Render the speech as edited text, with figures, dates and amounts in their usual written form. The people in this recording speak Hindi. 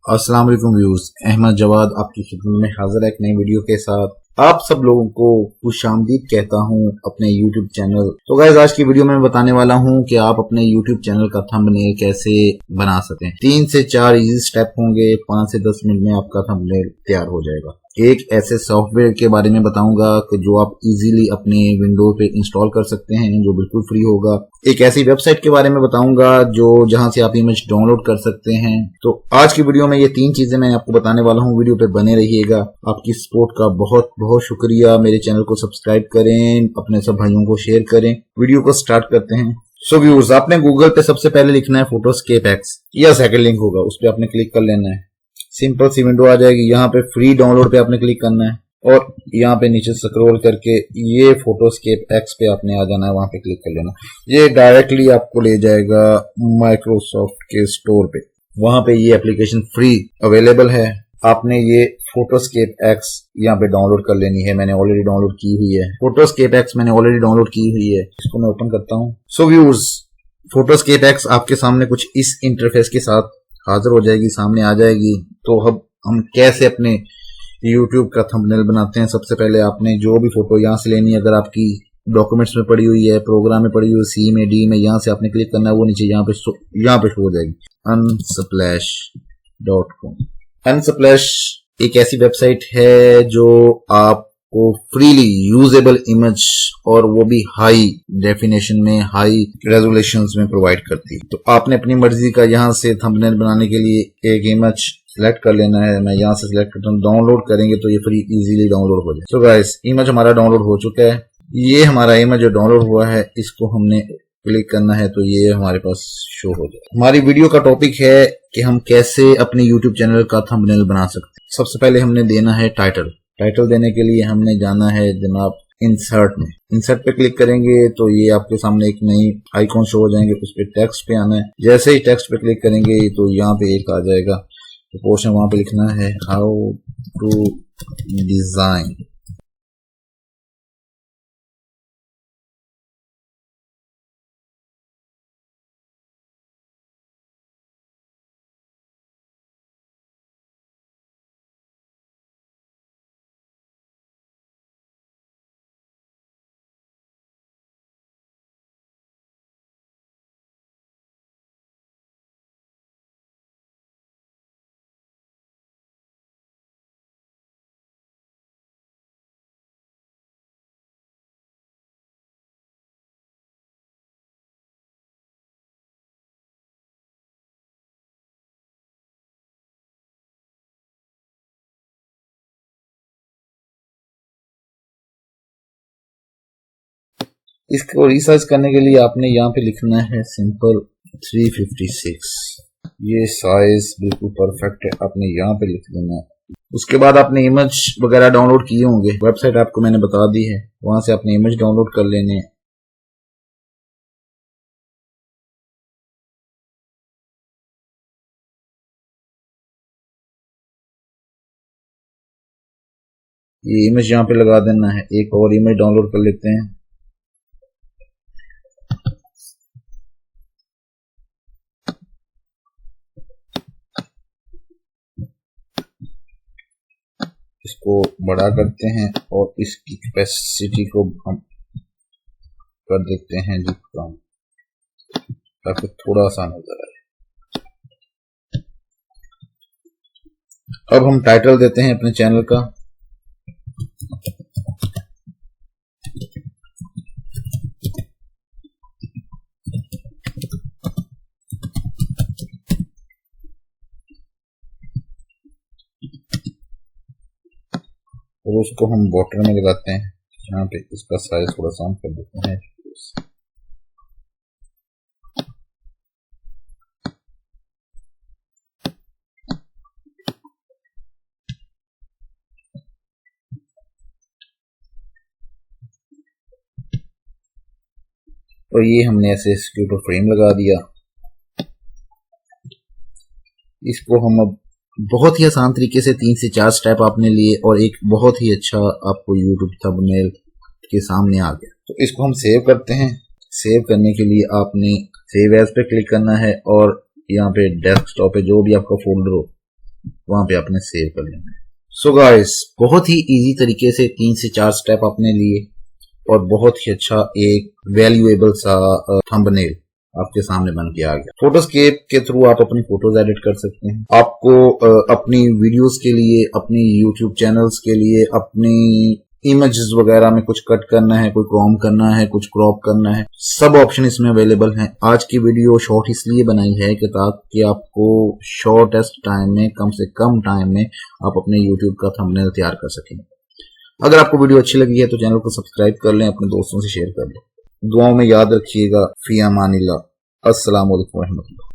अस्सलाम वालेकुम व्यूअर्स, अहमद जवाद आपकी खिदमत में हाजिर है एक नई वीडियो के साथ। आप सब लोगों को खुशामदीद कहता हूं अपने YouTube चैनल। तो गाइस, आज की वीडियो में बताने वाला हूं कि आप अपने YouTube चैनल का थंबनेल कैसे बना सकें। 3 से 4 इजी स्टेप होंगे, 5 से 10 मिनट में आपका थंबनेल तैयार हो जाएगा। एक ऐसे सॉफ्टवेयर के बारे में बताऊंगा कि जो आप इजीली अपने विंडो पे इंस्टॉल कर सकते हैं, जो बिल्कुल फ्री होगा। एक ऐसी वेबसाइट के बारे में बताऊंगा जहां से आप इमेज डाउनलोड कर सकते हैं। तो आज की वीडियो में ये 3 चीजें मैं आपको बताने वाला हूं। वीडियो पे बने रहिएगा। आपकी सपोर्ट का बहुत बहुत शुक्रिया। मेरे चैनल को सब्सक्राइब करें, अपने सब भाइयों को शेयर करें। वीडियो को स्टार्ट करते हैं। सो व्यूअर्स, आपने गूगल पे सबसे पहले लिखना है फोटोस्केप एक्स, या सेकंड लिंक होगा, उस पर आपने क्लिक कर लेना है। सिंपल सी विंडो आ जाएगी। यहाँ पे फ्री डाउनलोड पे आपने क्लिक करना है और यहाँ पे नीचे स्क्रॉल करके ये फोटोस्केप एक्स पे आपने आ जाना है, वहां पे क्लिक कर लेना। ये डायरेक्टली आपको ले जाएगा माइक्रोसॉफ्ट के स्टोर पे। वहां पे ये एप्लीकेशन फ्री अवेलेबल है। आपने ये फोटोस्केप एक्स यहाँ पे डाउनलोड कर लेनी है। मैंने ऑलरेडी डाउनलोड की हुई है। फोटोस्केप एक्स मैंने ऑलरेडी डाउनलोड की हुई है। इसको मैं ओपन करता हूँ। सो व्यूअर्स, फोटोस्केप एक्स आपके सामने कुछ इस इंटरफेस के साथ हाजिर हो जाएगी, सामने आ जाएगी। तो अब हम कैसे अपने YouTube का थंबनेल बनाते हैं। सबसे पहले आपने जो भी फोटो यहाँ से लेनी है, अगर आपकी डॉक्यूमेंट्स में पड़ी हुई है, प्रोग्राम में पड़ी हुई, सी में, डी में, यहाँ से आपने क्लिक करना है। वो नीचे यहाँ पे शो हो जाएगी unsplash.com। अनस्प्लैश एक ऐसी वेबसाइट है जो आपको फ्रीली यूजेबल इमेज, और वो भी हाई डेफिनेशन में, हाई रेजोल्यूशंस में प्रोवाइड करती है। तो आपने अपनी मर्जी का यहाँ से थंबनेल बनाने के लिए एक इमेज सिलेक्ट कर लेना है। मैं यहाँ से सिलेक्ट करता हूँ। डाउनलोड करेंगे तो ये फ्री इजीली डाउनलोड हो जाए। सो गाइस, इमेज हमारा डाउनलोड हो चुका है। ये हमारा इमेज जो डाउनलोड हुआ है, इसको हमने क्लिक करना है तो ये हमारे पास शो हो जाए। हमारी वीडियो का टॉपिक है कि हम कैसे अपने YouTube चैनल का थंबनेल बना सकते हैं। सबसे पहले हमने देना है टाइटल। टाइटल देने के लिए हमने जाना है जनाब इंसर्ट में। इंसर्ट पे क्लिक करेंगे तो ये आपके सामने एक नई आइकॉन शो हो जाएंगे। उस पे टेक्स्ट पे आना है। जैसे ही टेक्स्ट पे क्लिक करेंगे तो यहाँ पे एक आ जाएगा पोर्शन, वहां पे लिखना है हाउ टू डिजाइन। इसको रिसर्च करने के लिए आपने यहाँ पे लिखना है सिंपल 356। ये साइज बिल्कुल परफेक्ट है, आपने यहाँ पे लिख देना है। उसके बाद आपने इमेज वगैरह डाउनलोड किए होंगे, वेबसाइट आपको मैंने बता दी है, वहां से आपने इमेज डाउनलोड कर लेने हैं। ये इमेज यहाँ पे लगा देना है। एक और इमेज डाउनलोड कर लेते हैं। इसको बड़ा करते हैं और इसकी कैपेसिटी को हम कर देते हैं जी कम, ताकि थोड़ा सा नजर आए। अब हम टाइटल देते हैं अपने चैनल का। और उसको हम बॉर्डर में लगाते हैं। यहाँ पे इसका साइज थोड़ा सा हम कर देते हैं। और ये हमने ऐसे इसके ऊपर फ्रेम लगा दिया। इसको हम अब बहुत ही आसान तरीके से 3 से 4 स्टेप आपने लिए और एक बहुत ही अच्छा आपको YouTube थंबनेल के सामने आ गया। तो इसको हम सेव करते हैं। सेव करने के लिए आपने सेव एज पे क्लिक करना है और यहाँ पे डेस्कटॉप पे जो भी आपका फोल्डर हो वहां पे आपने सेव कर लेना है। सो गाइस, बहुत ही इजी तरीके से 3 से 4 स्टेप आपने लिए और बहुत ही अच्छा एक वैल्यूएबल सा थंबनेल आपके सामने बन के आ गया। फोटोस्केप के थ्रू आप अपनी फोटोज एडिट कर सकते हैं। आपको अपनी वीडियोस के लिए, अपनी यूट्यूब चैनल्स के लिए, अपनी इमेजेस वगैरह में कुछ कट करना है, कोई क्रॉम करना है, कुछ क्रॉप करना है, सब ऑप्शन इसमें अवेलेबल हैं। आज की वीडियो शॉर्ट इसलिए बनाई है कि ताकि आपको शॉर्टेस्ट टाइम में, कम से कम टाइम में आप अपने यूट्यूब का थंबनेल तैयार कर सकें। अगर आपको वीडियो अच्छी लगी है तो चैनल को सब्सक्राइब कर लें, अपने दोस्तों से शेयर कर लें। दुआओं में याद रखिएगा। फी अमानिल्लाह। अस्सलाम वालेकुम रहमतुल्लाह।